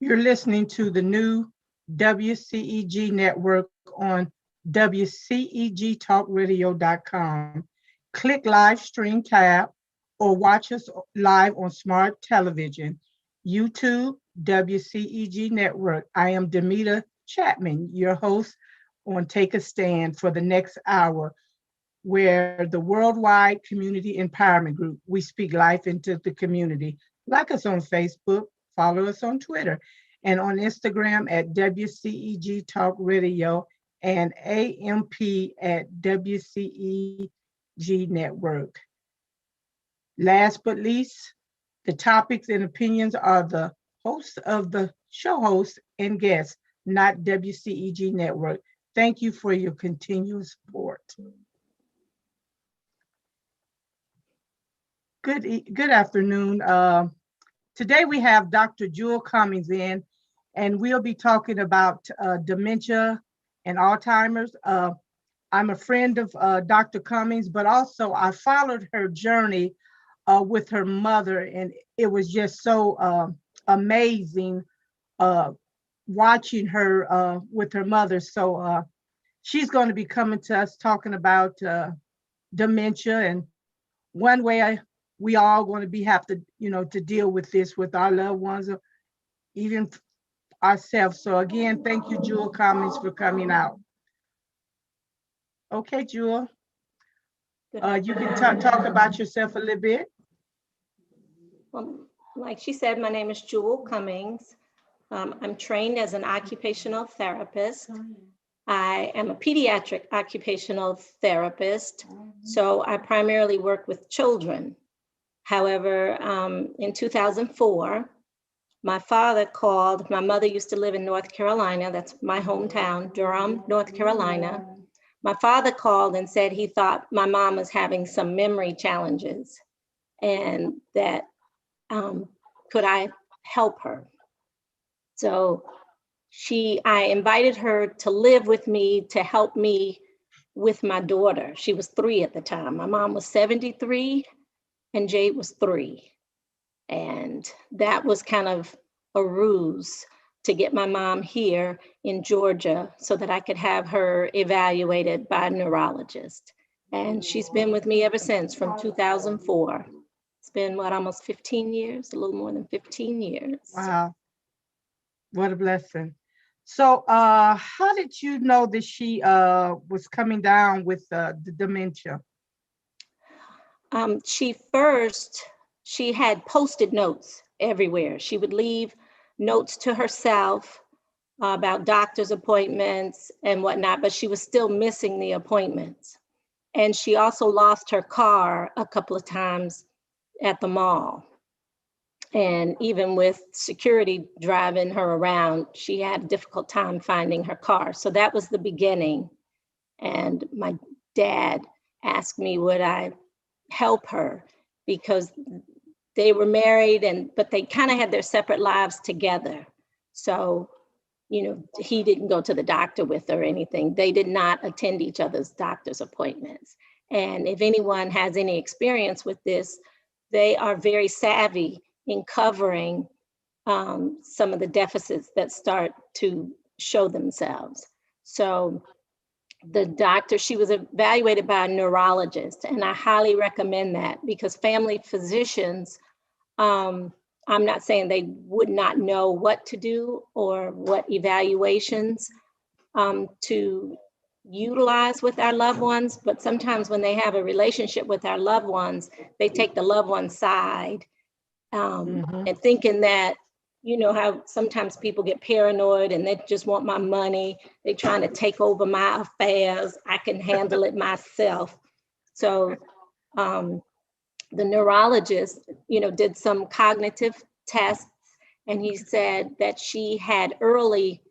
You're listening to the new WCEG Network on WCEGTalkRadio.com. Click live stream tab or watch us live on smart television. YouTube, WCEG Network. I am Damita Chatman, your host on Take a Stand for the next hour, where the Worldwide Community Empowerment Group, we speak life into the community. Like us on Facebook, follow us on Twitter, and on Instagram at WCEG Talk Radio and AMP at WCEG Network. Last but least, the topics and opinions are the hosts of the show hosts and guests, not WCEG Network. Thank you for your continued support. Good afternoon. Today we have Dr. Jewel Cummings in, and we'll be talking about dementia and Alzheimer's. I'm a friend of Dr. Cummings, but also I followed her journey with her mother, and it was just so amazing watching her with her mother. So she's going to be coming to us talking about dementia, and one way we all going to have to, to deal with this with our loved ones, or even ourselves. So again, thank you, Jewel Cummings, for coming out. Okay, Jewel, you can talk about yourself a little bit. Well, like she said, my name is Jewel Cummings. I'm trained as an occupational therapist. I am a pediatric occupational therapist, so I primarily work with children. However, in 2004, my father called. My mother used to live in North Carolina. That's my hometown, Durham, North Carolina. My father called and said he thought my mom was having some memory challenges and that could I help her? So I invited her to live with me to help me with my daughter. She was 3 at the time. My mom was 73 and Jade was 3. And that was kind of a ruse to get my mom here in Georgia so that I could have her evaluated by a neurologist. And she's been with me ever since, from 2004. It's been almost 15 years, a little more than 15 years. Wow, what a blessing. So how did you know that she was coming down with the dementia? She had Post-it notes everywhere. She would leave notes to herself about doctor's appointments and whatnot, but she was still missing the appointments. And she also lost her car a couple of times at the mall. And even with security driving her around, she had a difficult time finding her car. So that was the beginning. And my dad asked me, would I help her? Because they were married, but they kind of had their separate lives together. So, he didn't go to the doctor with her or anything. They did not attend each other's doctor's appointments. And if anyone has any experience with this, they are very savvy in covering some of the deficits that start to show themselves. So the doctor, she was evaluated by a neurologist, and I highly recommend that because family physicians, I'm not saying they would not know what to do or what evaluations to utilize with our loved ones, but sometimes when they have a relationship with our loved ones, they take the loved one's side and thinking that, how sometimes people get paranoid and they just want my money. They're trying to take over my affairs. I can handle it myself. So the neurologist, did some cognitive tests, and he said that she had early,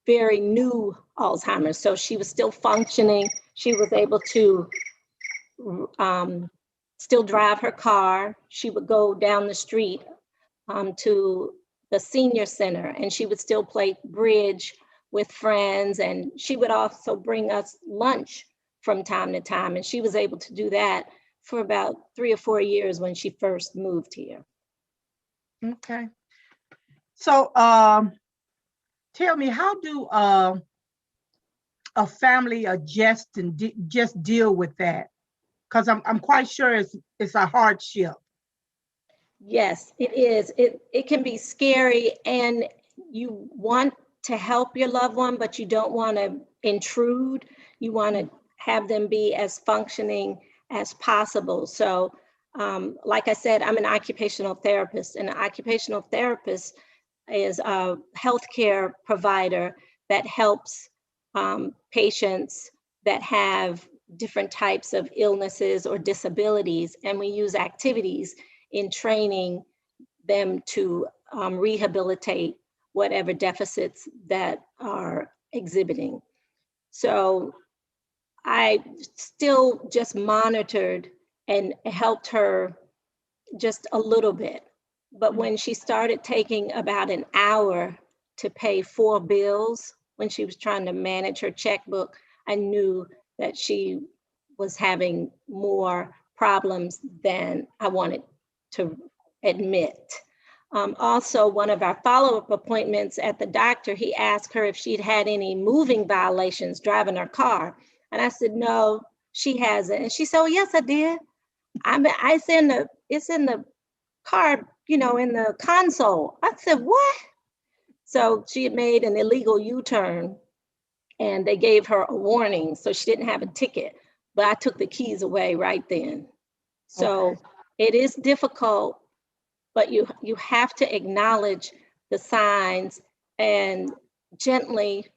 very new Alzheimer's. So she was still functioning. She was able to still drive her car. She would go down the street to the senior center, and she would still play bridge with friends, and she would also bring us lunch from time to time. And she was able to do that for about 3 or 4 years when she first moved here. Okay. So tell me, how do a family adjust and just deal with that? Because I'm quite sure it's a hardship. Yes, it is. It can be scary, and you want to help your loved one, but you don't want to intrude. You want to have them be as functioning as possible. So, like I said, I'm an occupational therapist, and an occupational therapist is a healthcare provider that helps patients that have different types of illnesses or disabilities, and we use activities in training them to rehabilitate whatever deficits that are exhibiting. So I still just monitored and helped her just a little bit. But when she started taking about an hour to pay 4 bills, when she was trying to manage her checkbook, I knew that she was having more problems than I wanted to admit. Also, one of our follow-up appointments at the doctor, he asked her if she'd had any moving violations driving her car. And I said, no, she hasn't. And she said, oh, yes, I did. It's in the car, in the console. I said, what? So she had made an illegal U-turn, and they gave her a warning, so she didn't have a ticket. But I took the keys away right then. So It is difficult, but you have to acknowledge the signs and gently,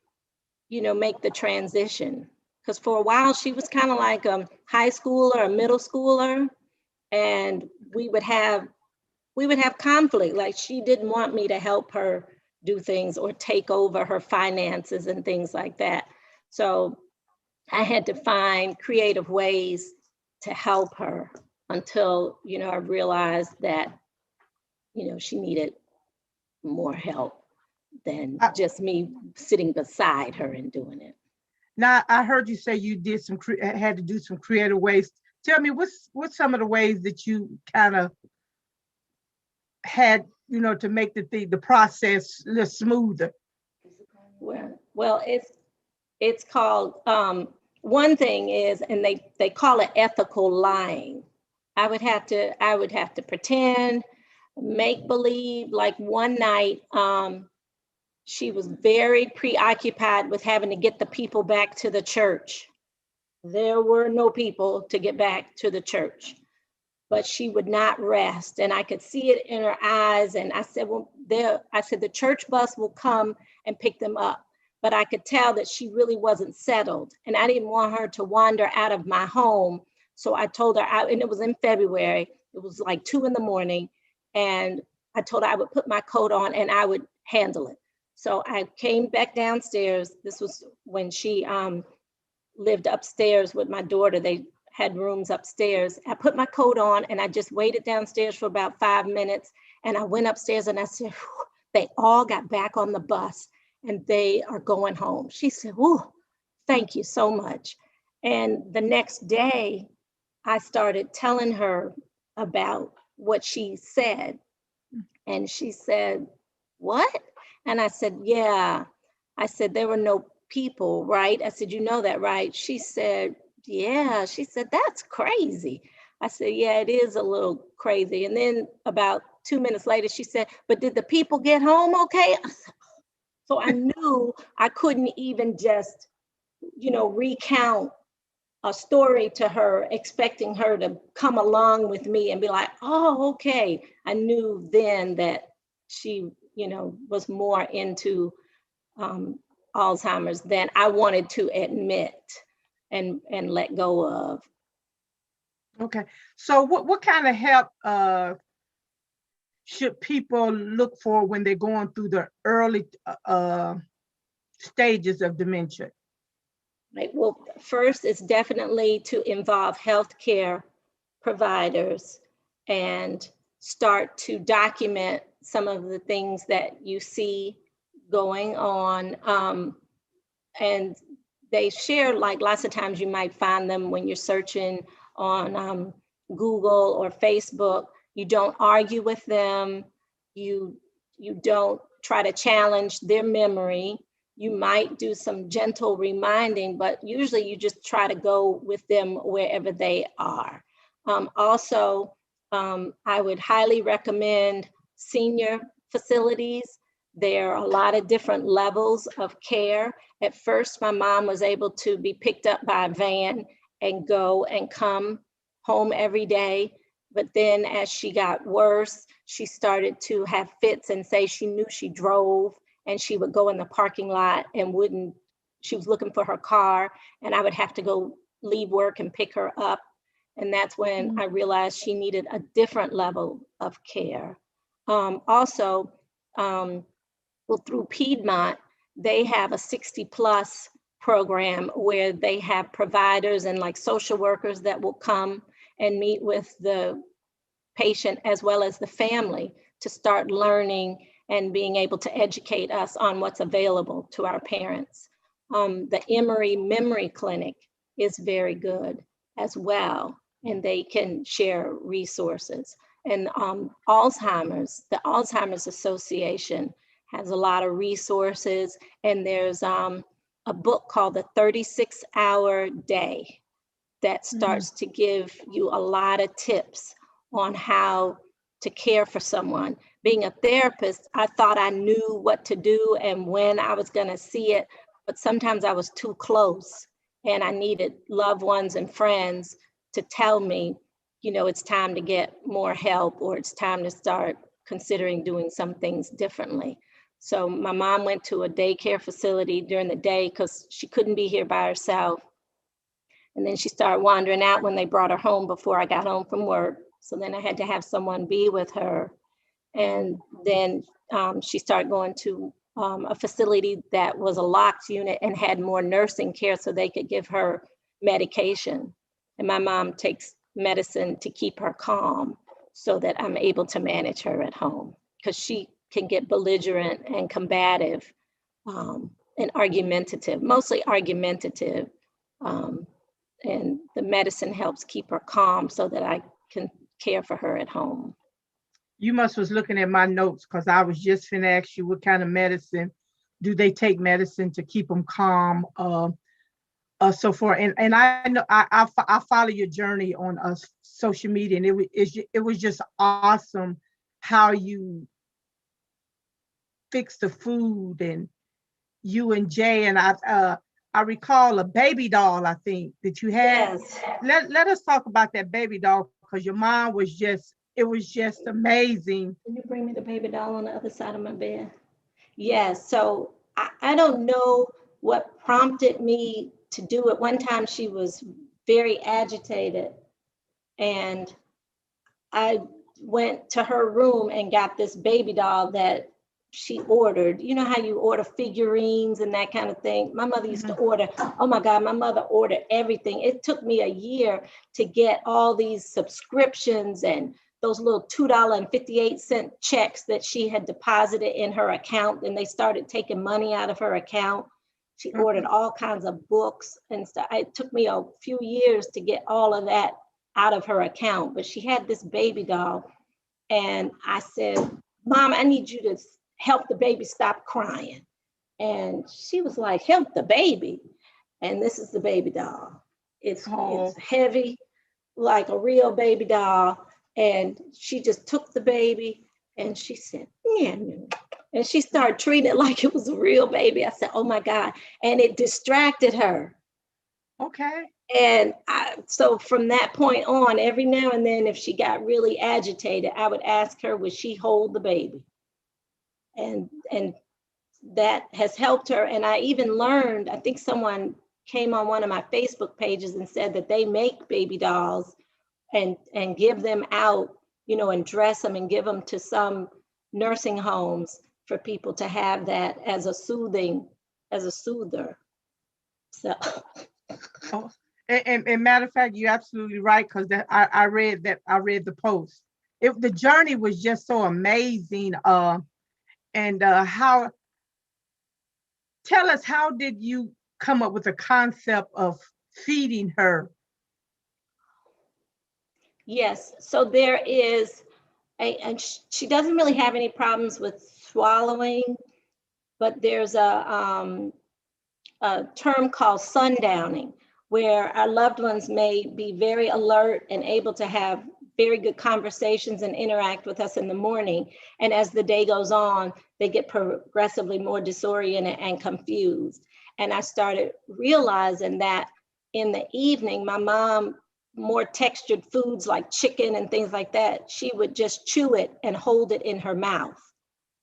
make the transition. Because for a while she was kind of like a high schooler, a middle schooler, and we would have conflict. Like, she didn't want me to help her do things or take over her finances and things like that. So I had to find creative ways to help her until, I realized that, she needed more help than just me sitting beside her and doing it. Now, I heard you say you did had to do some creative ways. Tell me, what's some of the ways that you kind of had, to make the process a little smoother? Well, it's called, one thing is, and they call it ethical lying. I would have to pretend, make believe. Like one night, she was very preoccupied with having to get the people back to the church. There were no people to get back to the church, but she would not rest. And I could see it in her eyes. And I said, the church bus will come and pick them up. But I could tell that she really wasn't settled. And I didn't want her to wander out of my home. So I told her, and it was in February, it was like 2 a.m. And I told her I would put my coat on and I would handle it. So I came back downstairs. This was when she lived upstairs with my daughter. They had rooms upstairs. I put my coat on and I just waited downstairs for about 5 minutes. And I went upstairs and I said, they all got back on the bus and they are going home. She said, oh, thank you so much. And the next day, I started telling her about what she said. And she said, what? And I said, yeah. I said, there were no people, right? I said, you know that, right? She said, yeah. She said, that's crazy. I said, yeah, it is a little crazy. And then about 2 minutes later, she said, but did the people get home okay? So I knew I couldn't even just, recount a story to her, expecting her to come along with me and be like, oh, okay. I knew then that she, was more into Alzheimer's than I wanted to admit and let go of. Okay. So what kind of help should people look for when they're going through the early stages of dementia? Right. Well, first, it's definitely to involve healthcare providers and start to document some of the things that you see going on. and they share, like lots of times you might find them when you're searching on Google or Facebook. You don't argue with them. You don't try to challenge their memory. You might do some gentle reminding, but usually you just try to go with them wherever they are. Also, I would highly recommend senior facilities. There are a lot of different levels of care. At first, my mom was able to be picked up by a van and go and come home every day. But then as she got worse, she started to have fits and say she knew she drove, and she would go in the parking lot and she was looking for her car, and I would have to go leave work and pick her up. And that's when I realized she needed a different level of care. Also, well, through Piedmont, they have a 60+ program where they have providers and like social workers that will come and meet with the patient as well as the family to start learning and being able to educate us on what's available to our parents. The Emory Memory Clinic is very good as well, and they can share resources. And Alzheimer's, the Alzheimer's Association has a lot of resources, and there's a book called The 36-Hour Day that starts to give you a lot of tips on how to care for someone. Being a therapist, I thought I knew what to do and when I was going to see it, but sometimes I was too close, and I needed loved ones and friends to tell me, you know, it's time to get more help, or it's time to start considering doing some things differently. So my mom went to a daycare facility during the day because she couldn't be here by herself. And then she started wandering out when they brought her home before I got home from work. So then I had to have someone be with her. And then she started going to a facility that was a locked unit and had more nursing care so they could give her medication. And my mom takes medicine to keep her calm so that I'm able to manage her at home, because she can get belligerent and combative and argumentative, mostly argumentative. And the medicine helps keep her calm so that I can care for her at home. You must was looking at my notes, because I was just finna ask you what kind of medicine do they take medicine to keep them calm, so forth. And I know I follow your journey on social media, and it was just awesome how you fix the food, and you and Jay, and I recall a baby doll, I think, that you had. Yes. Let us talk about that baby doll, because your mom was just, it was just amazing. Can you bring me the baby doll on the other side of my bed? Yes. So I don't know what prompted me to do it. One time she was very agitated, and I went to her room and got this baby doll that she ordered. You know how you order figurines and that kind of thing? My mother used to order, oh my God, my mother ordered everything. It took me a year to get all these subscriptions and those little $2.58 checks that she had deposited in her account, and they started taking money out of her account. She ordered all kinds of books and stuff. It took me a few years to get all of that out of her account, but she had this baby doll. And I said, Mom, I need you to help the baby stop crying. And she was like, help the baby. And this is the baby doll. It's heavy, like a real baby doll. And she just took the baby and she said, yeah. And she started treating it like it was a real baby. I said, oh my God. And it distracted her. Okay. And so from that point on, every now and then, if she got really agitated, I would ask her, would she hold the baby? And that has helped her. And I even learned, I think someone came on one of my Facebook pages and said that they make baby dolls and give them out, you know, and dress them and give them to some nursing homes for people to have that as a soother. So. And matter of fact, you're absolutely right, because I read the post. The journey was just so amazing. And how? Tell us, how did you come up with a concept of feeding her? Yes, so there is and she doesn't really have any problems with swallowing, but there's a term called sundowning, where our loved ones may be very alert and able to have very good conversations and interact with us in the morning. And as the day goes on, they get progressively more disoriented and confused. And I started realizing that in the evening, my mom, more textured foods like chicken and things like that, she would just chew it and hold it in her mouth.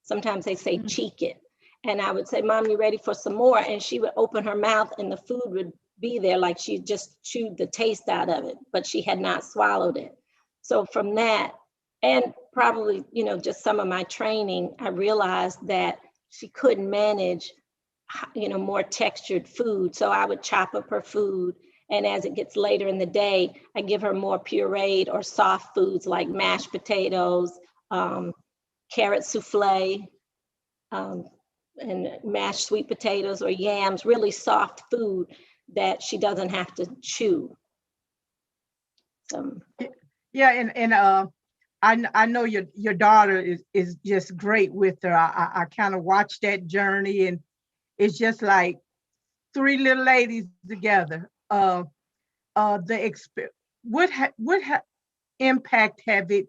Sometimes they say cheek it. And I would say, Mom, you ready for some more? And she would open her mouth and the food would be there like she just chewed the taste out of it, but she had not swallowed it. So from that, and probably, just some of my training, I realized that she couldn't manage, more textured food. So I would chop up her food. And as it gets later in the day, I give her more pureed or soft foods like mashed potatoes, carrot souffle, and mashed sweet potatoes or yams, really soft food that she doesn't have to chew. So. Yeah, and I know your daughter is just great with her. I kind of watched that journey, and it's just like three little ladies together. What impact have it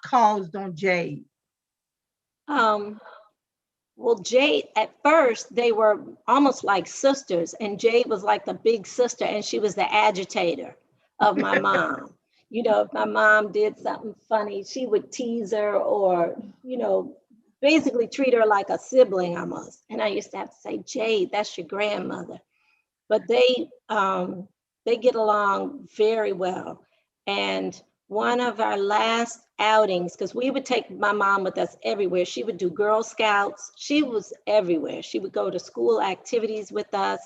caused on Jade? Well, Jade, at first, they were almost like sisters, and Jade was like the big sister, and she was the agitator of my mom. If my mom did something funny, she would tease her or, basically treat her like a sibling almost. And I used to have to say, Jade, that's your grandmother. But they get along very well. And one of our last outings, because we would take my mom with us everywhere. She would do Girl Scouts. She was everywhere. She would go to school activities with us.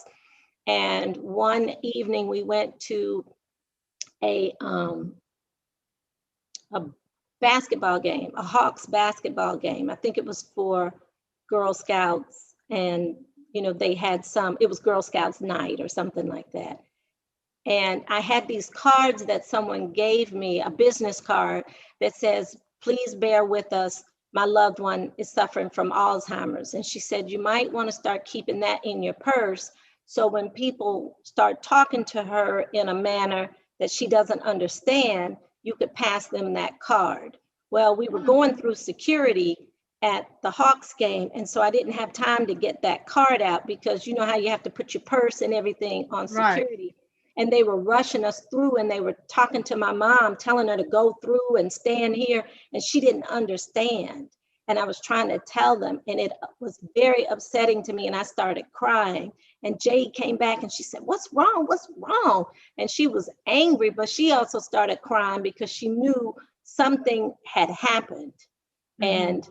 And one evening we went to a basketball game, a Hawks basketball game. I think it was for Girl Scouts. And, they had it was Girl Scouts night or something like that. And I had these cards that someone gave me, a business card that says, please bear with us. My loved one is suffering from Alzheimer's. And she said, you might want to start keeping that in your purse. So when people start talking to her in a manner that she doesn't understand, you could pass them that card. Well, we were going through security at the Hawks game. And so I didn't have time to get that card out because you know how you have to put your purse and everything on security. Right. And they were rushing us through and they were talking to my mom, telling her to go through and stand here. And she didn't understand. And I was trying to tell them, and it was very upsetting to me. And I started crying. And Jade came back and she said, what's wrong? What's wrong? And she was angry, but she also started crying because she knew something had happened. Mm-hmm.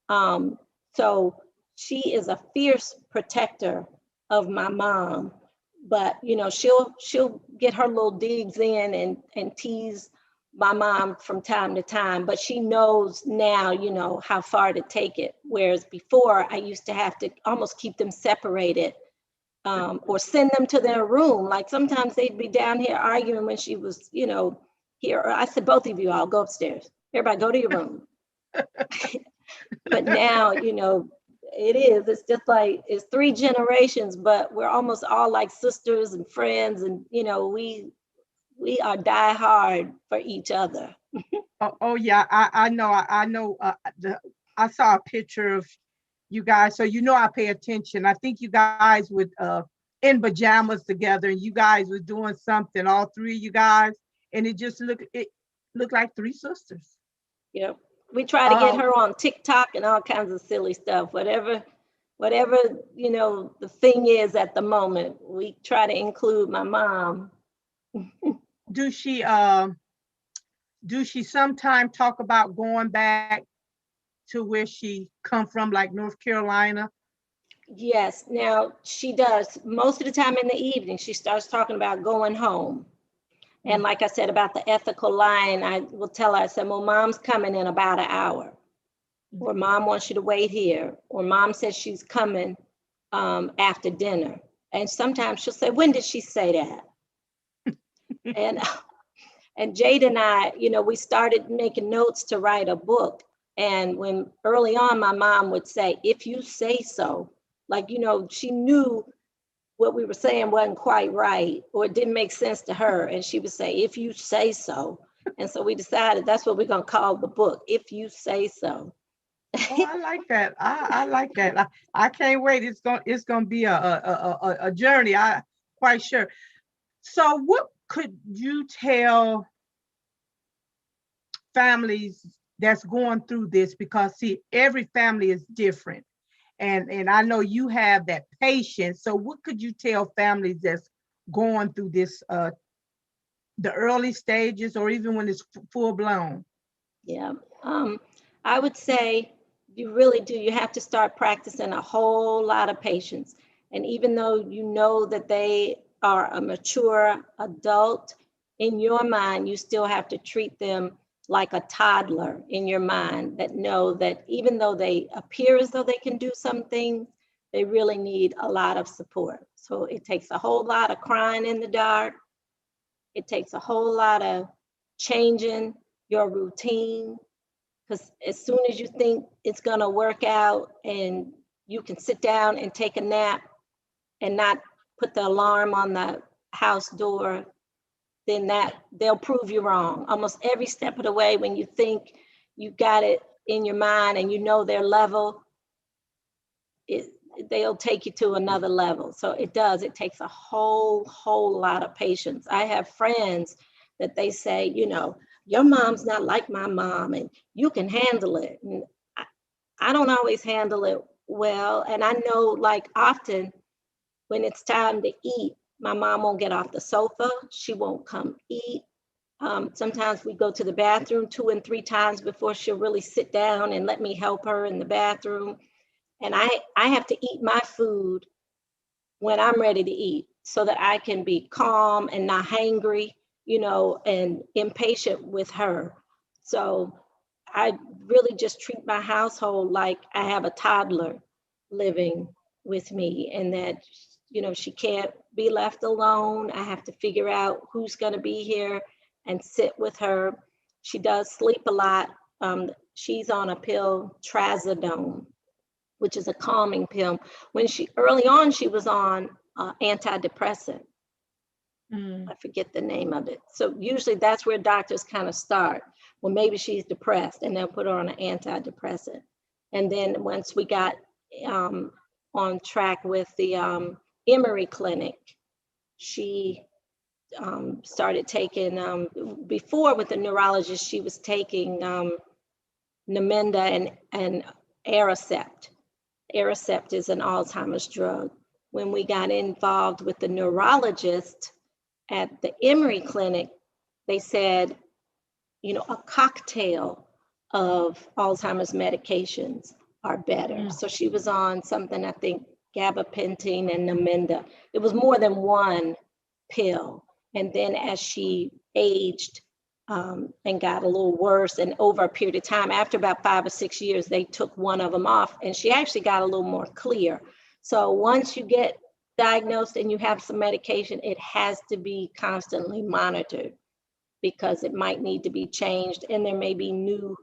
And so she is a fierce protector of my mom. But, she'll get her little digs in and tease my mom from time to time. But she knows now, how far to take it. Whereas before, I used to have to almost keep them separated or send them to their room. Like sometimes they'd be down here arguing when she was, here. I said, both of you, I'll go upstairs. Everybody go to your room. But now, it's just like it's 3 generations, but we're almost all like sisters and friends, and we are die hard for each other. Oh yeah, I know. I saw a picture of you guys, so I pay attention. I think you guys would in pajamas together, and you guys were doing something, all 3 of you guys, and it looked like 3 sisters. Yep. We try to get her on TikTok and all kinds of silly stuff. Whatever, the thing is at the moment, we try to include my mom. Do she sometime talk about going back to where she come from, like North Carolina? Yes. Now she does. Most of the time in the evening, she starts talking about going home. And like I said about the ethical line, I will tell her, I said, well, mom's coming in about an hour. Or mom wants you to wait here. Or mom says she's coming after dinner. And sometimes she'll say, when did she say that? And Jade and I, we started making notes to write a book. And when early on, my mom would say, if you say so, like, she knew what we were saying wasn't quite right, or it didn't make sense to her. And she would say, if you say so. And so we decided that's what we're going to call the book, If You Say So. Oh, I like that. I like that. I can't wait. It's gonna be a journey. I quite sure. So, what could you tell families that's going through this? Because see, every family is different, and I know you have that patience. So, what could you tell families that's going through this, the early stages, or even when it's full blown? Yeah. I would say you really do. You have to start practicing a whole lot of patience. And even though you know that they are a mature adult, in your mind, you still have to treat them like a toddler in your mind, that know that even though they appear as though they can do some things, they really need a lot of support. So it takes a whole lot of crying in the dark. It takes a whole lot of changing your routine, because as soon as you think it's going to work out and you can sit down and take a nap and not put the alarm on the house door, then that they'll prove you wrong almost every step of the way. When you think you got it in your mind and you know their level, they'll take you to another level. So it takes a whole lot of patience. I have friends that they say, your mom's not like my mom and you can handle it. And I don't always handle it well. And I know, like, often when it's time to eat, my mom won't get off the sofa. She won't come eat. Sometimes we go to the bathroom 2 and 3 times before she'll really sit down and let me help her in the bathroom. And I have to eat my food when I'm ready to eat so that I can be calm and not hangry, and impatient with her. So I really just treat my household like I have a toddler living with me, and that, she can't be left alone. I have to figure out who's going to be here and sit with her. She does sleep a lot. She's on a pill, trazodone, which is a calming pill. Early on, she was on antidepressant. I forget the name of it. So usually that's where doctors kind of start. Well, maybe she's depressed, and they'll put her on an antidepressant. And then once we got on track with the Emory Clinic, she started taking, before with the neurologist, she was taking Namenda and Aricept. Aricept is an Alzheimer's drug. When we got involved with the neurologist at the Emory Clinic, they said, a cocktail of Alzheimer's medications are better. So she was on something, I think, gabapentin and Namenda. It was more than one pill. And then as she aged and got a little worse, and over a period of time, after about 5 or 6 years, they took one of them off, and she actually got a little more clear. So once you get diagnosed and you have some medication, it has to be constantly monitored, because it might need to be changed, and there may be new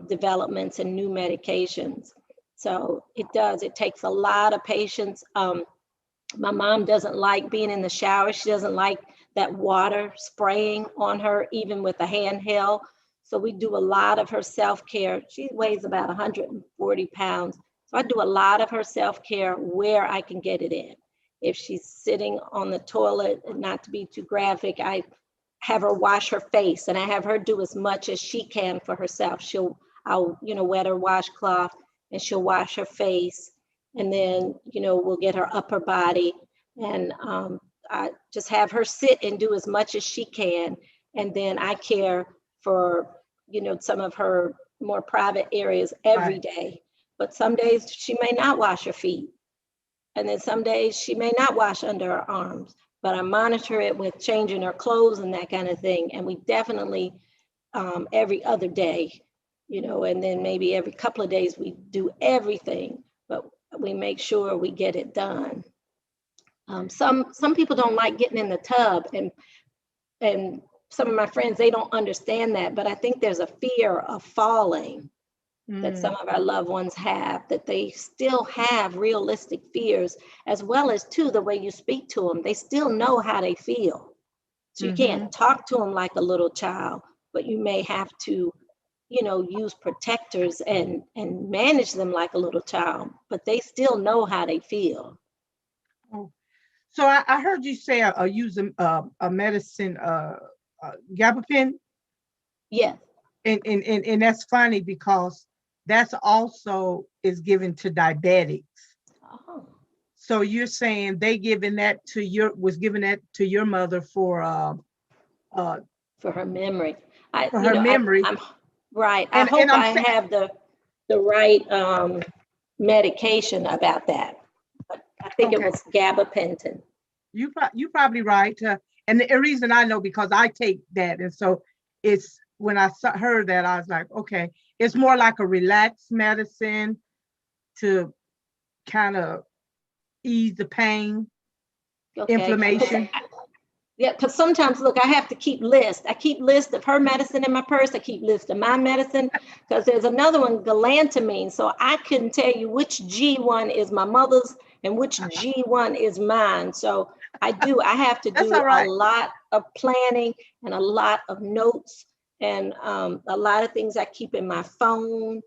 developments and new medications. So it takes a lot of patience. My mom doesn't like being in the shower. She doesn't like that water spraying on her, even with a handheld. So we do a lot of her self-care. She weighs about 140 pounds. So I do a lot of her self-care where I can get it in. If she's sitting on the toilet, and not to be too graphic, I have her wash her face, and I have her do as much as she can for herself. I'll wet her washcloth, and she'll wash her face. And then, we'll get her upper body, and I just have her sit and do as much as she can. And then I care for, some of her more private areas every day. But some days she may not wash her feet. And then some days she may not wash under her arms, but I monitor it with changing her clothes and that kind of thing. And we definitely, every other day, and then maybe every couple of days, we do everything. But we make sure we get it done. Some people don't like getting in the tub, and some of my friends, they don't understand that, but I think there's a fear of falling that some of our loved ones have, that they still have realistic fears, as well as too, the way you speak to them, they still know how they feel. So you can't talk to them like a little child, but you may have to, use protectors and manage them like a little child, but they still know how they feel. Oh. So I heard you say using a medicine, gabapentin, Yes. and that's funny because that's also is given to diabetics. Oh. So you're saying they was giving that to your mother for For her memory. her memory. I'm right. I And hope I'm I have the right medication about that. But I think it okay. was gabapentin. You probably right. And the reason I know because I take that, and so it's when I heard that I was like, okay, it's more like a relaxed medicine to kind of ease the pain, Okay. inflammation. Yeah, because sometimes, look, I have to keep list. I keep list of her medicine in my purse. I keep list of my medicine because there's another one, galantamine. So I couldn't tell you which G1 is my mother's and which G1 is mine. So I have to That's do all a right. lot of planning and a lot of notes and a lot of things I keep in my phone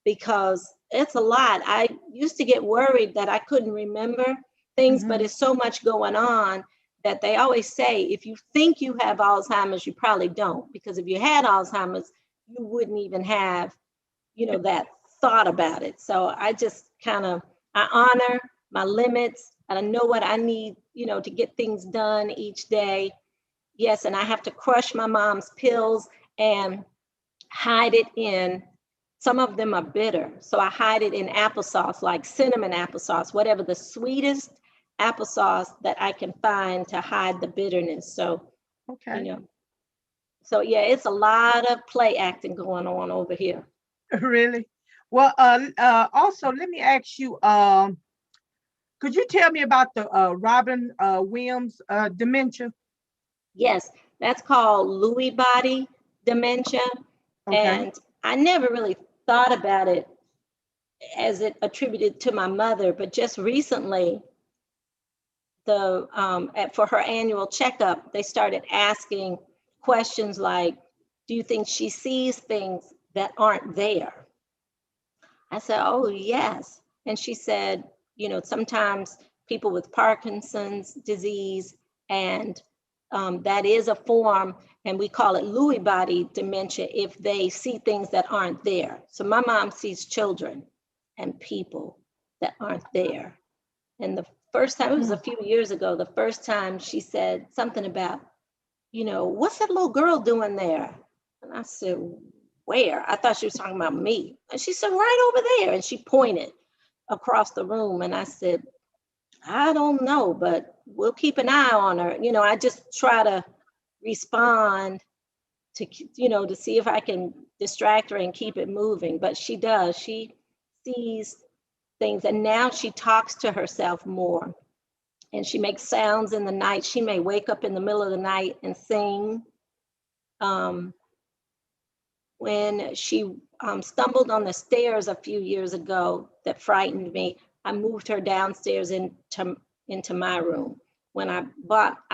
because it's a lot. I used to get worried that I couldn't remember things, but it's so much going on that they always say, if you think you have Alzheimer's, you probably don't, because if you had Alzheimer's, you wouldn't even have, that thought about it. So I just I honor my limits and I know what I need, to get things done each day. Yes, and I have to crush my mom's pills and hide it in, some of them are bitter. So I hide it in applesauce, like cinnamon applesauce, whatever the sweetest applesauce that I can find to hide the bitterness. So, Okay. So yeah, it's a lot of play acting going on over here. Really? Well, also let me ask you, could you tell me about the Robin Williams dementia? Yes, that's called Lewy body dementia. Okay. And I never really thought about it as it attributed to my mother, but just recently, for her annual checkup, they started asking questions like, do you think she sees things that aren't there? I said, oh, yes. And she said, sometimes people with Parkinson's disease, and that is a form, and we call it Lewy body dementia if they see things that aren't there. So my mom sees children and people that aren't there. And the first time, it was a few years ago, the first time she said something about, what's that little girl doing there? And I said, where? I thought she was talking about me. And she said, right over there. And she pointed across the room. And I said, I don't know, but we'll keep an eye on her. I just try to respond to, to see if I can distract her and keep it moving. But she does. She sees things. And now she talks to herself more. And she makes sounds in the night. She may wake up in the middle of the night and sing. When she stumbled on the stairs a few years ago that frightened me, I moved her downstairs into my room. When I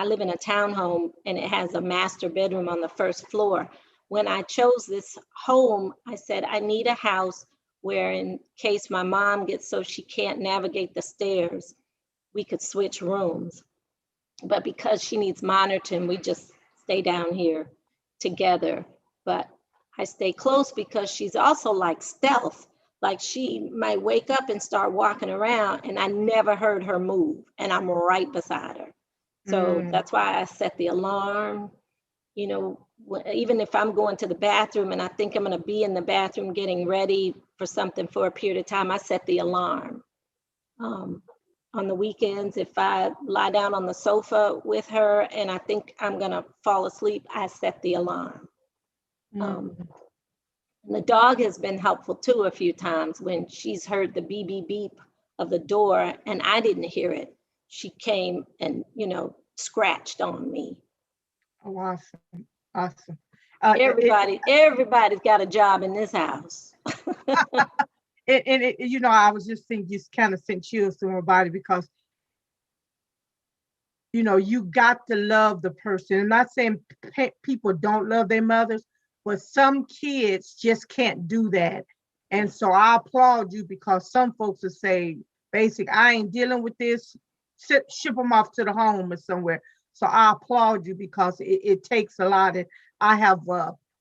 live in a townhome and it has a master bedroom on the first floor. When I chose this home, I said, I need a house where in case my mom gets so she can't navigate the stairs, we could switch rooms. But because she needs monitoring, we just stay down here together. But I stay close because she's also like stealth. Like she might wake up and start walking around and I never heard her move and I'm right beside her. So that's why I set the alarm. Even if I'm going to the bathroom and I think I'm going to be in the bathroom getting ready for something for a period of time, I set the alarm. On the weekends, if I lie down on the sofa with her and I think I'm going to fall asleep, I set the alarm. And And the dog has been helpful too a few times when she's heard the beep, beep, beep of the door and I didn't hear it. She came and, scratched on me. Oh, awesome. Awesome. Everybody's got a job in this house. I was just thinking, just kind of sent chills through my body because, you got to love the person. I'm not saying people don't love their mothers, but some kids just can't do that. And so I applaud you because some folks will say, basic, I ain't dealing with this, ship them off to the home or somewhere. So I applaud you because it takes a lot. And I have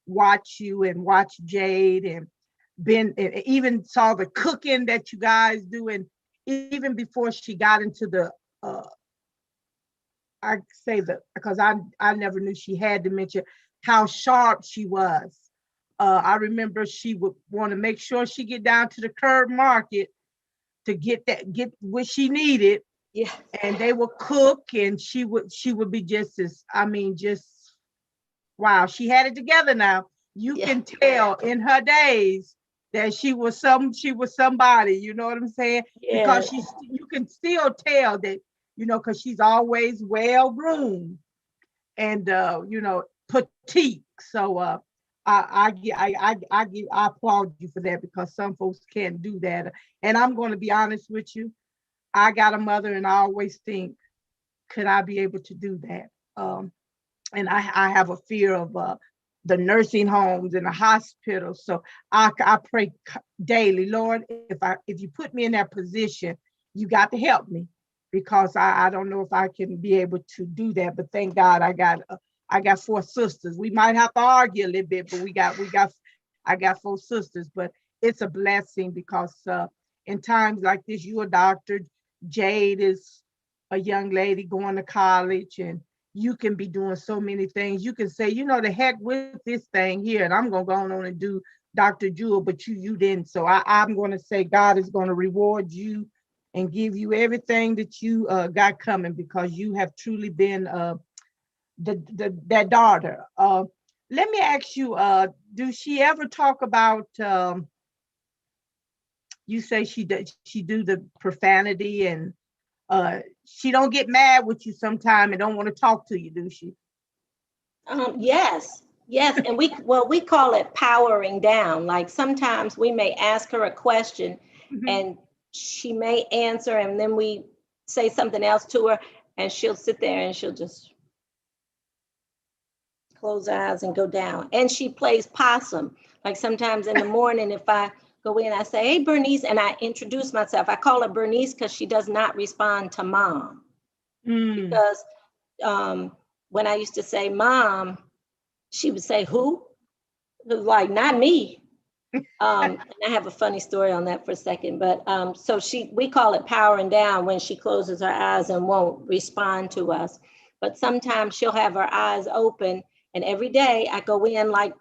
watched you and watched Jade and even saw the cooking that you guys do. And even before she got into the, I say that because I never knew she had dementia, how sharp she was. I remember she would want to make sure she get down to the curb market to get what she needed. Yeah. And they would cook and she would be just wow, she had it together now. You can tell in her days that she was somebody, you know what I'm saying? Yeah. Because you can still tell that, because she's always well groomed and petite. So I applaud you for that because some folks can't do that. And I'm going to be honest with you. I got a mother and I always think, could I be able to do that? And I have a fear of the nursing homes and the hospitals. So I pray daily, Lord, if you put me in that position, you got to help me because I don't know if I can be able to do that. But thank God I got 4 sisters. We might have to argue a little bit, but I got 4 sisters. But it's a blessing because in times like this, you're a doctor. Jade is a young lady going to college, and you can be doing so many things. You can say, the heck with this thing here, and I'm gonna go on and do Dr. Jewel, but you didn't. So I'm gonna say God is gonna reward you and give you everything that you got coming because you have truly been that daughter. Let me ask you, do she ever talk about? You say she do the profanity and she don't get mad with you sometime and don't want to talk to you, do she? Yes, and we call it powering down. Like sometimes we may ask her a question and she may answer, and then we say something else to her, and she'll sit there and she'll just close her eyes and go down. And she plays possum. Like sometimes in the morning, if I go in, I say, "Hey, Bernice," and I introduce myself. I call her Bernice because she does not respond to mom. Because when I used to say mom, she would say, "Who?" It was like, "Not me." And I have a funny story on that for a second. But so we call it powering down when she closes her eyes and won't respond to us. But sometimes she'll have her eyes open. And every day I go in like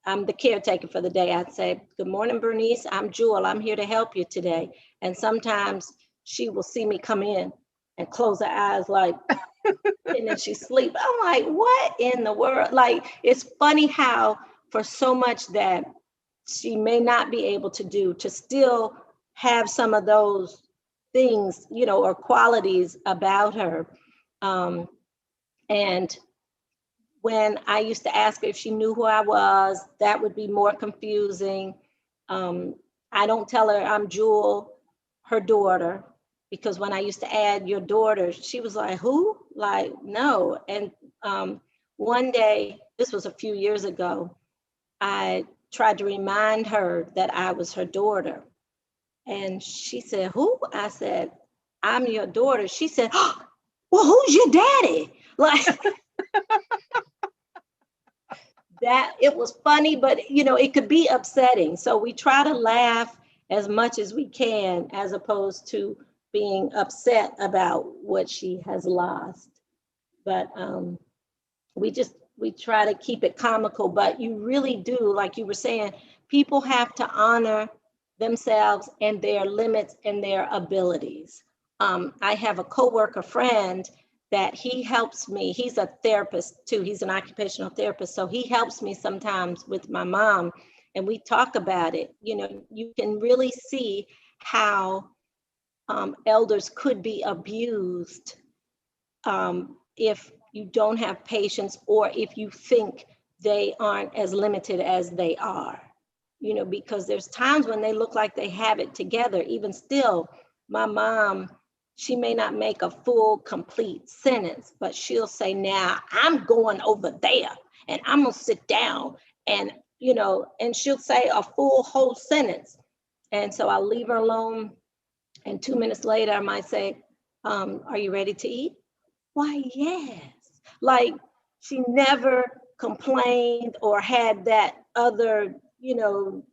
I'm the caretaker for the day. I'd say, "Good morning, Bernice. I'm Jewel. I'm here to help you today." And sometimes she will see me come in and close her eyes like, and then she sleep. I'm like, what in the world? Like, it's funny how for so much that she may not be able to do, to still have some of those things, or qualities about her. And when I used to ask her if she knew who I was, that would be more confusing. I don't tell her I'm Jewel, her daughter, because when I used to add your daughter, she was like, "Who?" Like, no. And one day, this was a few years ago, I tried to remind her that I was her daughter. And she said, "Who?" I said, "I'm your daughter." She said, "Oh, well, who's your daddy?" Like, that it was funny, but it could be upsetting. So we try to laugh as much as we can, as opposed to being upset about what she has lost. But we try to keep it comical, but you really do, like you were saying, people have to honor themselves and their limits and their abilities. I have a coworker friend that he helps me. He's a therapist too. He's an occupational therapist. So he helps me sometimes with my mom. and we talk about it, you know, you can really see how elders could be abused if you don't have patience, or if you think they aren't as limited as they are, you know, because there's times when they look like they have it together. Even still, my mom, she may not make a full, complete sentence, but she'll say, now I'm going over there and I'm gonna sit down, and, you know, and she'll say a full whole sentence. And so I'll leave her alone. And 2 minutes later, I might say, are you ready to eat? Why, yes. Like, she never complained or had that other, you know,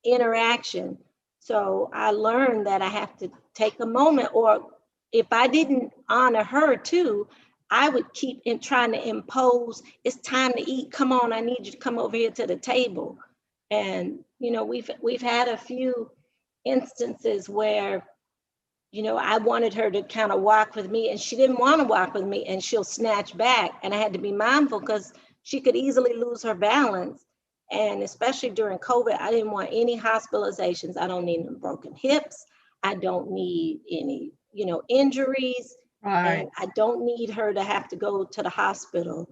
interaction. So I learned that I have to take a moment, or if I didn't honor her too, I would keep in trying to impose, it's time to eat. Come on, I need you to come over here to the table. And, you know, we've had a few instances where, you know, I wanted her to kind of walk with me and she didn't want to walk with me, and she'll snatch back. And I had to be mindful because she could easily lose her balance. And especially during COVID, I didn't want any hospitalizations. I don't need any broken hips. I don't need any, you know, injuries. Right. And I don't need her to have to go to the hospital.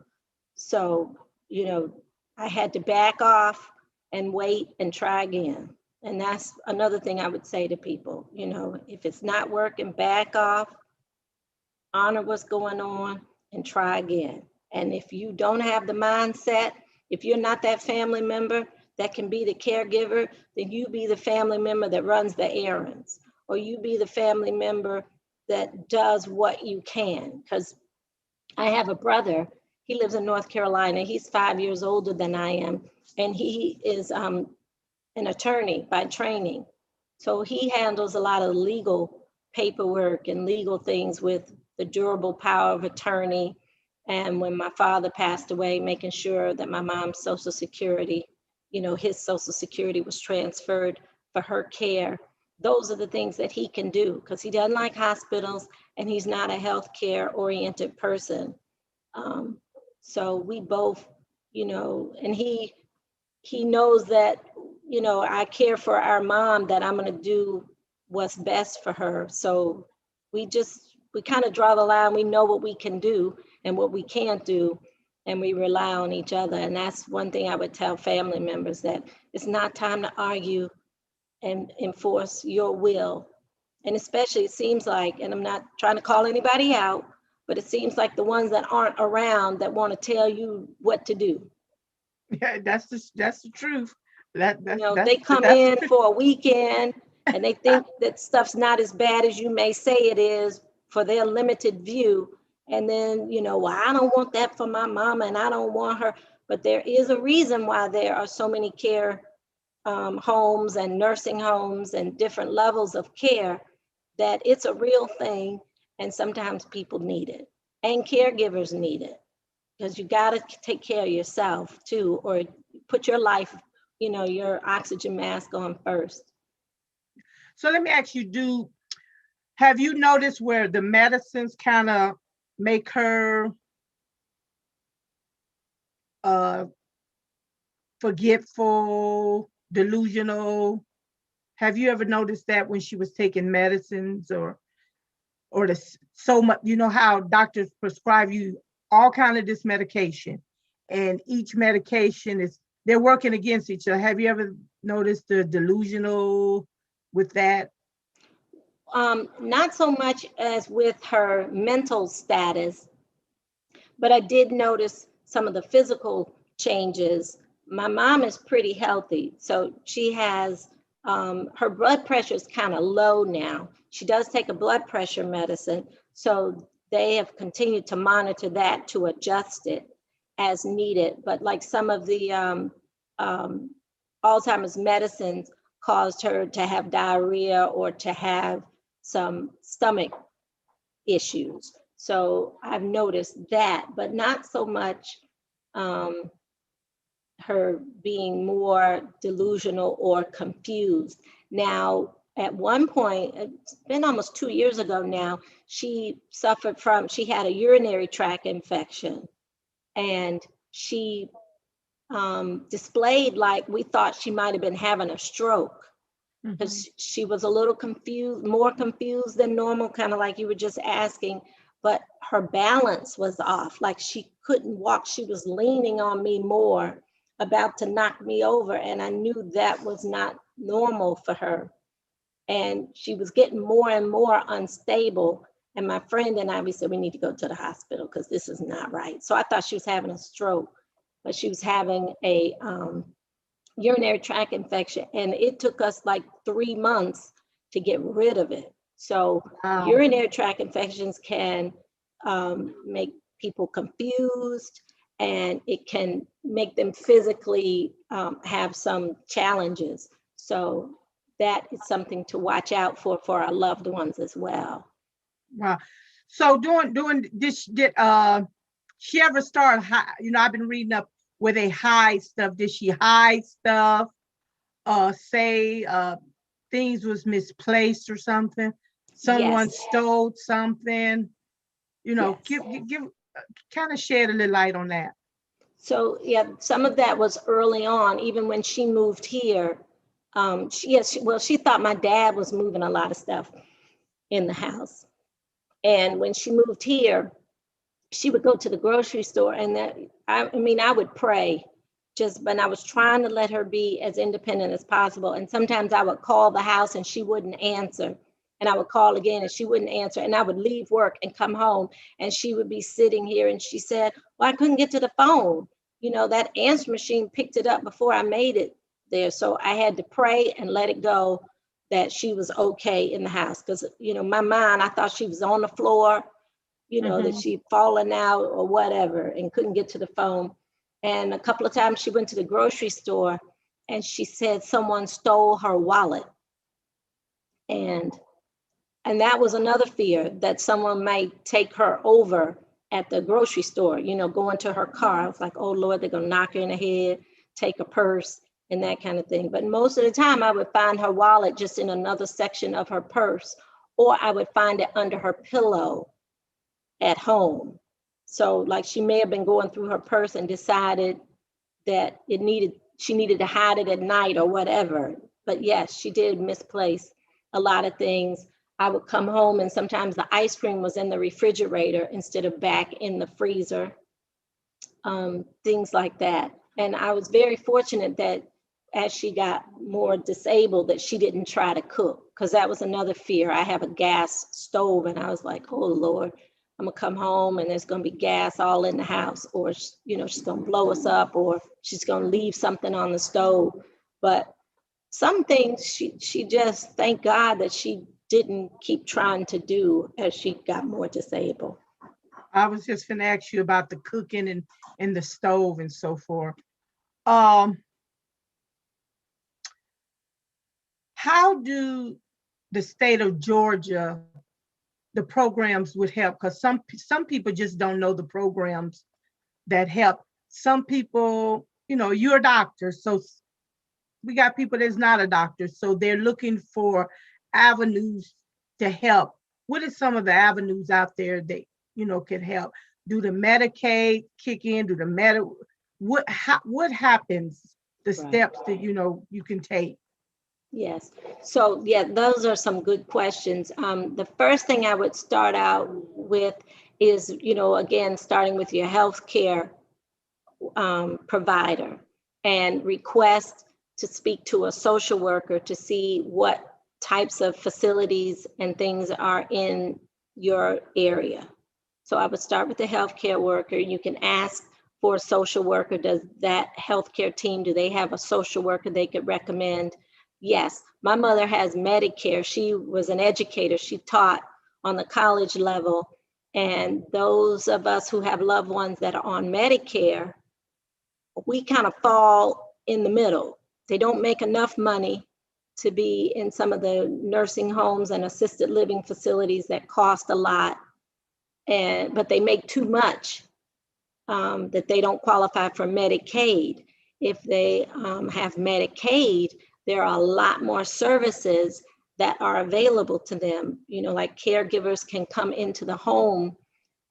So, you know, I had to back off and wait and try again. And that's another thing I would say to people, you know, if it's not working, back off, honor what's going on, and try again. And if you don't have the mindset, if you're not that family member that can be the caregiver, then you be the family member that runs the errands, or you be the family member that does what you can. Because I have a brother, he lives in North Carolina, he's 5 years older than I am, and he is an attorney by training. So he handles a lot of legal paperwork and legal things with the durable power of attorney. And when my father passed away, making sure that my mom's Social Security, you know, his Social Security was transferred for her care. Those are the things that he can do, because he doesn't like hospitals and he's not a healthcare oriented person. So we both, you know, and he knows that, you know, I care for our mom, that I'm going to do what's best for her. So we kind of draw the line. We know what we can do and what we can't do, and we rely on each other. And that's one thing I would tell family members, that it's not time to argue and enforce your will. And especially, it seems like, and I'm not trying to call anybody out, but it seems like the ones that aren't around that want to tell you what to do. Yeah, that's the truth. That You that's know, that's they come that's in for a weekend and they think that stuff's not as bad as you may say it is for their limited view. And then, you know, well, I don't want that for my mama and I don't want her. But there is a reason why there are so many care homes and nursing homes and different levels of care, that it's a real thing. And sometimes people need it, and caregivers need it, because you got to take care of yourself too, or put your life, you know, your oxygen mask on first. So let me ask you, have you noticed where the medicines kind of make her uh forgetful, delusional? Have you ever noticed that when she was taking medicines, or so much, you know how doctors prescribe you all kind of this medication, and each medication they're working against each other. Have you ever noticed the delusional with that? Not so much as with her mental status, but I did notice some of the physical changes. My mom is pretty healthy, so she has her blood pressure is kind of low now. She does take a blood pressure medicine, so they have continued to monitor that to adjust it as needed. But like some of the Alzheimer's medicines caused her to have diarrhea or to have some stomach issues. So I've noticed that, but not so much her being more delusional or confused. Now, at one point, it's been almost 2 years ago now, she had a urinary tract infection, and she displayed like we thought she might have been having a stroke, because she was a little confused, more confused than normal, kind of like you were just asking, but her balance was off. Like she couldn't walk. She was leaning on me more, about to knock me over. And I knew that was not normal for her. And she was getting more and more unstable. And my friend and I, we said, we need to go to the hospital because this is not right. So I thought she was having a stroke, but she was having a urinary tract infection. And it took us like 3 months to get rid of it. So urinary tract infections can make people confused, and it can make them physically have some challenges. So that is something to watch out for our loved ones as well. Wow. So doing this, did she ever start high? You know, I've been reading up where they hide stuff. Did she hide stuff? Say things was misplaced or something? Someone stole something? You know, give kind of shed a little light on that. So yeah, some of that was early on, even when she moved here. She thought my dad was moving a lot of stuff in the house. And when she moved here, she would go to the grocery store, and I would pray, but I was trying to let her be as independent as possible. And sometimes I would call the house and she wouldn't answer. And I would call again and she wouldn't answer. And I would leave work and come home and she would be sitting here and she said, well, I couldn't get to the phone. You know, that answer machine picked it up before I made it there. So I had to pray and let it go that she was okay in the house. Because, you know, my mind, I thought she was on the floor, you know, that she'd fallen out or whatever and couldn't get to the phone. And a couple of times she went to the grocery store and she said someone stole her wallet. And that was another fear, that someone might take her over at the grocery store, you know, go into her car. I was like, oh Lord, they're gonna knock her in the head, take a purse and that kind of thing. But most of the time I would find her wallet just in another section of her purse, or I would find it under her pillow at home. So like she may have been going through her purse and decided that she needed to hide it at night or whatever. But yes, she did misplace a lot of things. I would come home and sometimes the ice cream was in the refrigerator instead of back in the freezer, things like that. And I was very fortunate that as she got more disabled, that she didn't try to cook, because that was another fear. I have a gas stove and I was like, oh Lord, I'm gonna come home and there's gonna be gas all in the house, or, you know, she's gonna blow us up, or she's gonna leave something on the stove. But some things she just, thank God that she didn't keep trying to do as she got more disabled. I was just gonna ask you about the cooking and the stove and so forth. How do the state of Georgia, the programs would help? Because some people just don't know the programs that help. Some people, you know, you're a doctor, so we got people that's not a doctor, so they're looking for avenues to help. What are some of the avenues out there that, you know, could help? Do the Medicaid kick in? Do the what happens? The steps that, you know, you can take. Yes. So yeah, those are some good questions. The first thing I would start out with is, you know, again, starting with your healthcare provider, and request to speak to a social worker to see what types of facilities and things are in your area. So I would start with the healthcare worker. You can ask for a social worker. Does that healthcare team, do they have a social worker they could recommend? Yes, my mother has Medicare. She was an educator. She taught on the college level. And those of us who have loved ones that are on Medicare, we kind of fall in the middle. They don't make enough money to be in some of the nursing homes and assisted living facilities that cost a lot, but they make too much that they don't qualify for Medicaid. If they have Medicaid, there are a lot more services that are available to them. You know, like caregivers can come into the home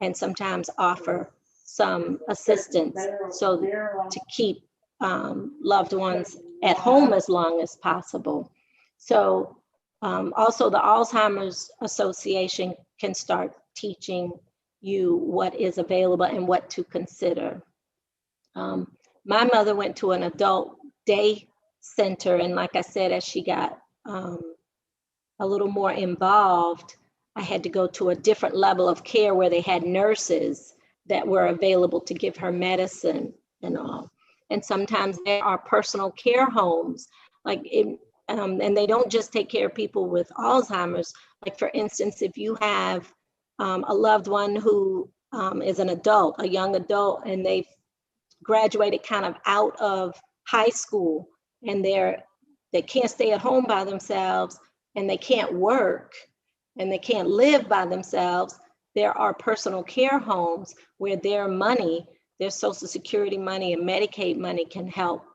and sometimes offer some assistance so to keep loved ones at home as long as possible. So also the Alzheimer's Association can start teaching you what is available and what to consider. My mother went to an adult day center, and like I said, as she got a little more involved, I had to go to a different level of care where they had nurses that were available to give her medicine and all. And sometimes there are personal care homes, and they don't just take care of people with Alzheimer's. Like for instance, if you have a loved one who is an adult, a young adult, and they've graduated kind of out of high school, and they can't stay at home by themselves, and they can't work, and they can't live by themselves, there are personal care homes where their money, their Social Security money and Medicaid money can help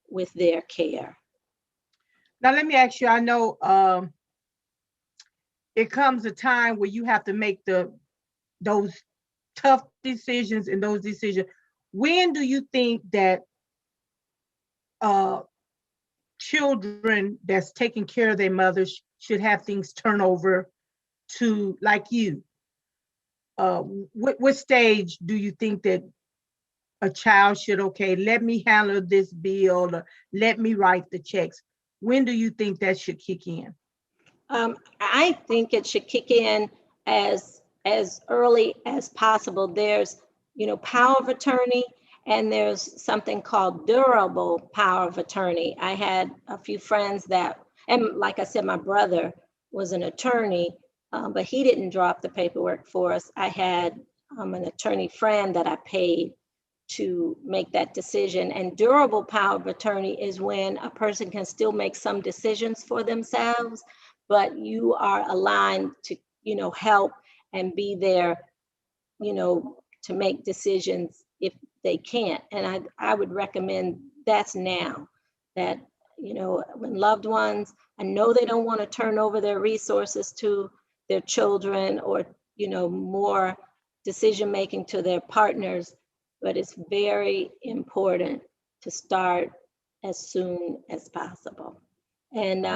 with their care. Now, let me ask you, I know it comes a time where you have to make those tough decisions, and those decisions. When do you think that children that's taking care of their mothers should have things turn over to like you? What stage do you think that a child should, okay, let me handle this bill, or let me write the checks? When do you think that should kick in? I think it should kick in as early as possible. There's, power of attorney, and there's something called durable power of attorney. I had a few friends and like I said, my brother was an attorney, but he didn't drop the paperwork for us. I had an attorney friend that I paid to make that decision. And durable power of attorney is when a person can still make some decisions for themselves, but you are aligned to, help and be there, to make decisions if they can't. And I would recommend that's now, that, when loved ones, I know they don't want to turn over their resources to their children, or, more decision-making to their partners, but it's very important to start as soon as possible. And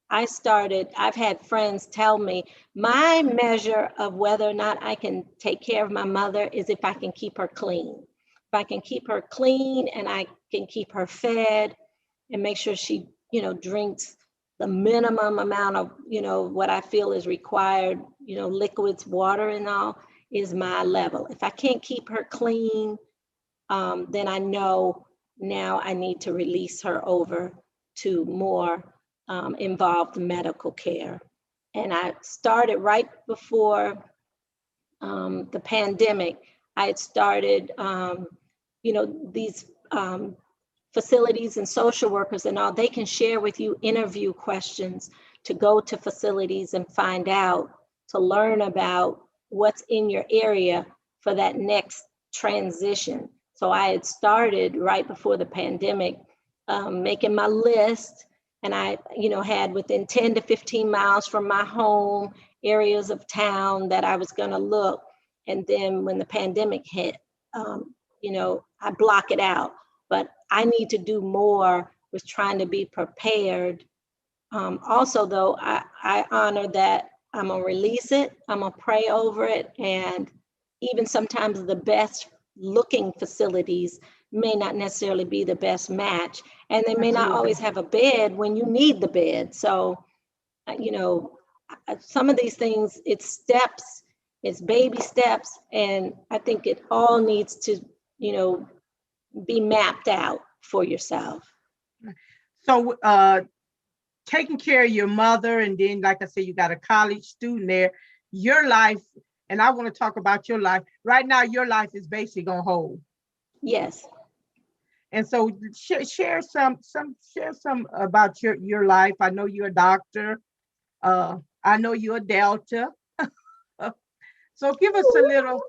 I've had friends tell me, my measure of whether or not I can take care of my mother is if I can keep her clean. If I can keep her clean and I can keep her fed and make sure she, drinks the minimum amount of, what I feel is required, liquids, water and all, is my level. If I can't keep her clean, then I know now I need to release her over to more involved medical care. And I started right before the pandemic. I had started, these facilities and social workers and all, they can share with you interview questions to go to facilities and find out, to learn about what's in your area for that next transition. So I had started right before the pandemic, making my list, and I, had within 10 to 15 miles from my home, areas of town that I was gonna look. And then when the pandemic hit, I block it out. But I need to do more with trying to be prepared. Also though, I honor that I'm gonna release it, I'm gonna pray over it, and even sometimes the best looking facilities may not necessarily be the best match, and they may not always have a bed when you need the bed. So, some of these things, it's steps, it's baby steps, and I think it all needs to, be mapped out for yourself. So taking care of your mother, and then like I said, you got a college student there, your life, and I want to talk about your life. Right now, your life is basically on hold. Yes. And so share some about your life. I know you're a doctor. I know you're a Delta. So give us a little,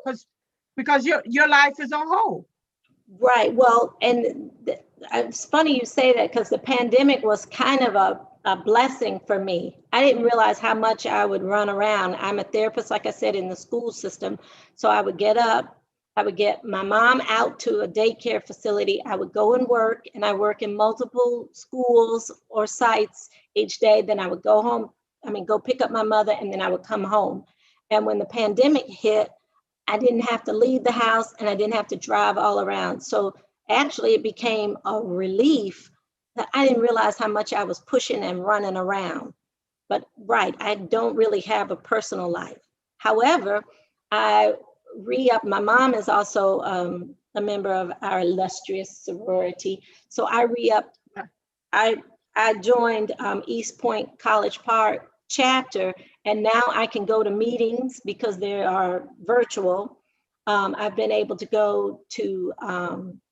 because your life is on hold. Right. Well, and it's funny you say that, because the pandemic was kind of a blessing for me. I didn't realize how much I would run around. I'm a therapist, like I said, in the school system. So I would get up I would get my mom out to a daycare facility. I would go and work, and I work in multiple schools or sites each day. Then I would go home, go pick up my mother, and then I would come home. And when the pandemic hit, I didn't have to leave the house and I didn't have to drive all around. So actually it became a relief that I didn't realize how much I was pushing and running around. But right, I don't really have a personal life. However, I re-up, my mom is also a member of our illustrious sorority. So I re-upped, I joined East Point College Park chapter, and now I can go to meetings because they are virtual. I've been able to go to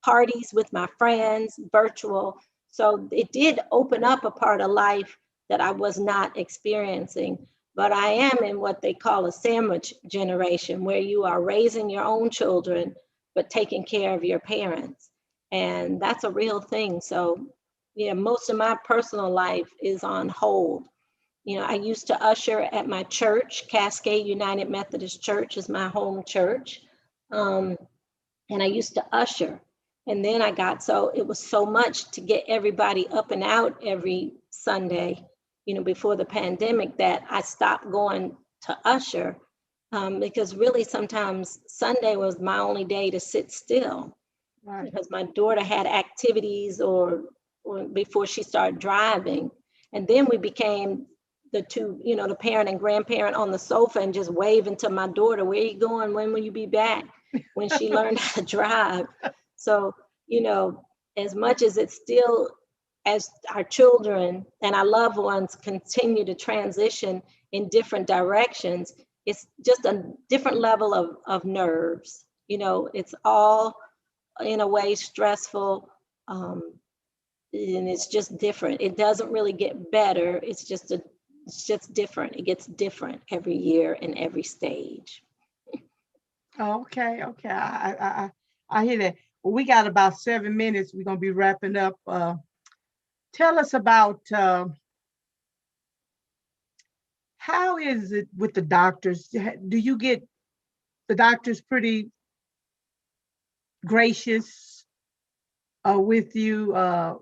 parties with my friends, virtual. So it did open up a part of life that I was not experiencing. But I am in what they call a sandwich generation, where you are raising your own children, but taking care of your parents. And that's a real thing. So yeah, most of my personal life is on hold. I used to usher at my church. Cascade United Methodist Church is my home church. And I used to usher. And then it was so much to get everybody up and out every Sunday, before the pandemic, that I stopped going to usher, because really sometimes Sunday was my only day to sit still. Right. Because my daughter had activities or before she started driving. And then we became the two, the parent and grandparent on the sofa and just waving to my daughter, where are you going? When will you be back? When she learned how to drive. So, as much as it's still, as our children and our loved ones continue to transition in different directions, it's just a different level of nerves. It's all in a way stressful. And it's just different. It doesn't really get better. It's just different. It gets different every year and every stage. Okay. I hear that. Well, we got about 7 minutes. We're gonna be wrapping up. Tell us about how is it with the doctors? Do you get the doctors pretty gracious with you,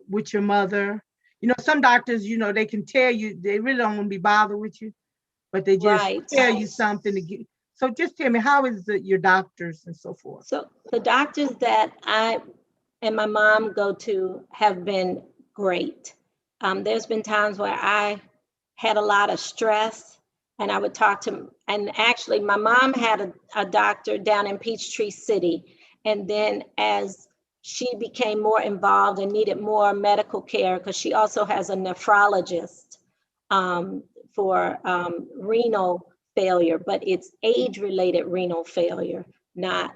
with your mother? Some doctors, they can tell you they really don't want to be bothered with you, but they just tell you something to get. So just tell me, how is your doctors and so forth? So the doctors that I and my mom go to have been great. There's been times where I had a lot of stress, and I would talk to, and actually my mom had a doctor down in Peachtree City. And then as she became more involved and needed more medical care, because she also has a nephrologist for renal failure, but it's age-related renal failure, not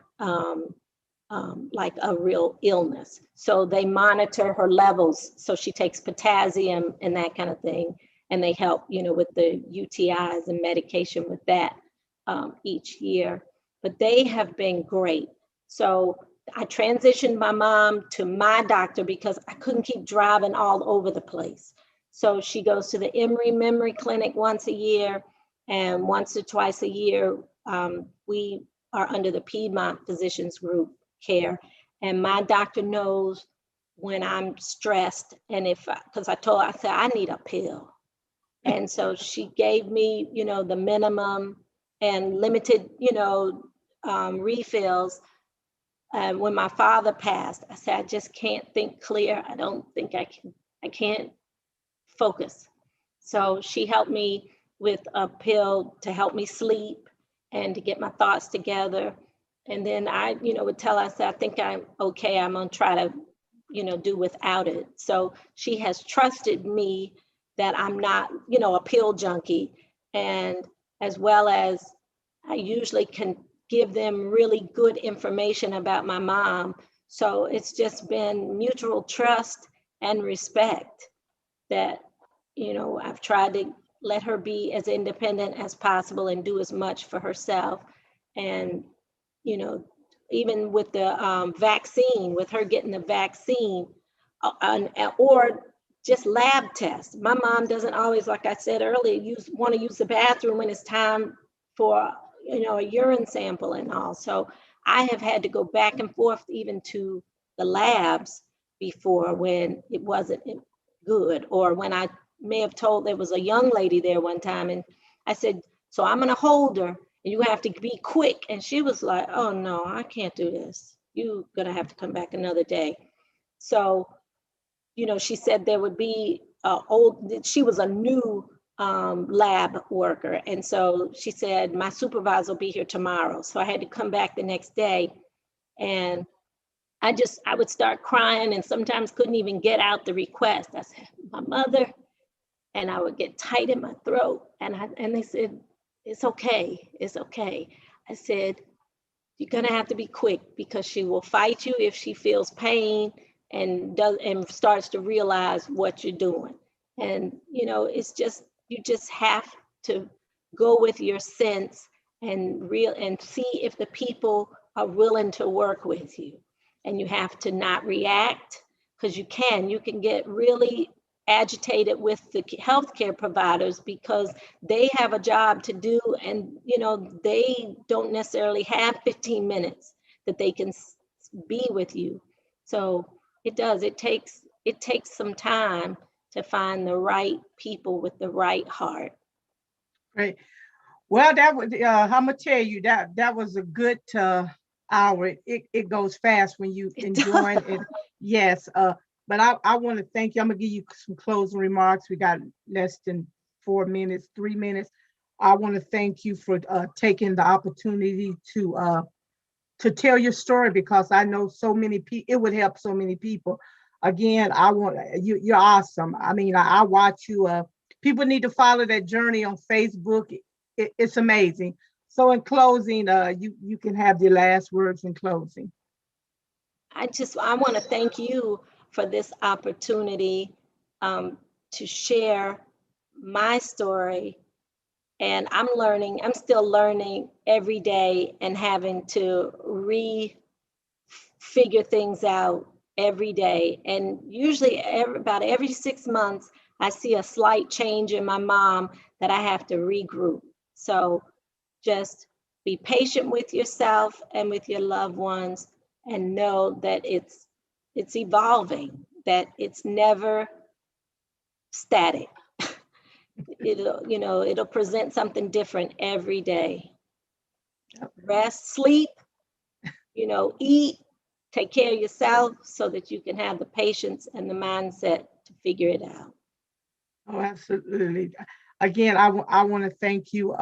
like a real illness. So they monitor her levels. So she takes potassium and that kind of thing. And they help, with the UTIs and medication with that each year. But they have been great. So I transitioned my mom to my doctor because I couldn't keep driving all over the place. So she goes to the Emory Memory Clinic once a year, and once or twice a year, we are under the Piedmont Physicians Group care. And my doctor knows when I'm stressed, and because I told her, I said, I need a pill. And so she gave me, the minimum and limited, refills. When my father passed, I said, I just can't think clear. I don't think I can't focus. So she helped me with a pill to help me sleep and to get my thoughts together. And then I, would tell her, I said, I think I'm okay. I'm gonna try to, do without it. So she has trusted me that I'm not, a pill junkie. And as well as I usually can give them really good information about my mom. So it's just been mutual trust and respect that, I've tried to let her be as independent as possible and do as much for herself. And, even with the vaccine, with her getting the vaccine, or just lab tests. My mom doesn't always, like I said earlier, want to use the bathroom when it's time for, a urine sample and all. So I have had to go back and forth even to the labs before when it wasn't good, or when I may have told, there was a young lady there one time and I said, so I'm gonna hold her and you have to be quick. And she was like, oh no, I can't do this. You're gonna have to come back another day. So, you know, she said there would be she was a new lab worker. And so she said, my supervisor will be here tomorrow. So I had to come back the next day, and I would start crying and sometimes couldn't even get out the request. I said, my mother, and I would get tight in my throat. And they said, it's okay, it's okay. I said, you're gonna have to be quick because she will fight you if she feels pain and starts to realize what you're doing. And you know, it's just, you just have to go with your sense and see if the people are willing to work with you. And you have to not react, because you can get really agitated with the healthcare providers because they have a job to do, and you know, they don't necessarily have 15 minutes that they can be with you. So it takes some time to find the right people with the right heart. Right. Well, that was I'm gonna tell you that was a good hour. It goes fast when you enjoying it. Yes. But I want to thank you. I'm gonna give you some closing remarks. We got less than 4 minutes, 3 minutes. I want to thank you for taking the opportunity to tell your story, because I know so many people. It would help so many people. Again, I want you. You're awesome. I mean, I watch you. People need to follow that journey on Facebook. It's amazing. So in closing, you can have the last words in closing. I want to thank you for this opportunity to share my story. And I'm still learning every day and having to figure things out every day. And usually about every 6 months, I see a slight change in my mom that I have to regroup. So just be patient with yourself and with your loved ones, and know that it's evolving, that it's never static. It'll present something different every day. Rest, sleep, eat, take care of yourself so that you can have the patience and the mindset to figure it out. Oh, absolutely. Again, I want to thank you,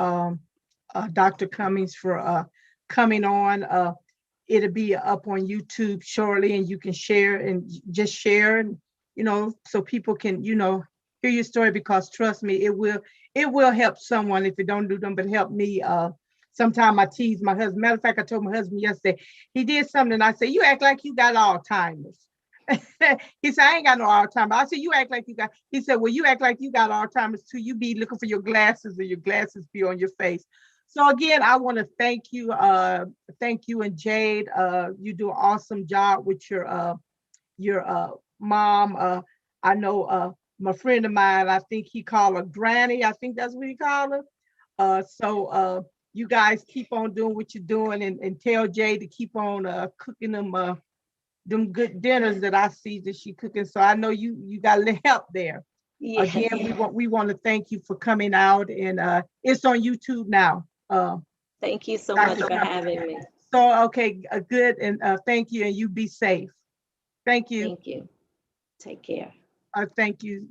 Dr. Cummings, for coming on. It'll be up on YouTube shortly, and you can share and just share, and so people can hear your story, because trust me, it will help someone. If it don't do them, but help me. Sometimes I tease my husband. Matter of fact, I told my husband yesterday, he did something, and I said, you act like you got Alzheimer's. He said, I ain't got no Alzheimer's. I said, you act like you got. He said, well, you act like you got Alzheimer's too. You be looking for your glasses, or your glasses be on your face. So again, I want to thank you, and Jade. You do an awesome job with your mom. I know my friend of mine, I think he called her Granny. I think that's what he called her. So you guys keep on doing what you're doing, and tell Jade to keep on cooking them good dinners that I see that she cooking. So I know you got a little help there. Yeah. Again, we want to thank you for coming out, and it's on YouTube now. Thank you so much for having me. So okay, good, and thank you, and you be safe. Thank you. Thank you. Take care. Thank you.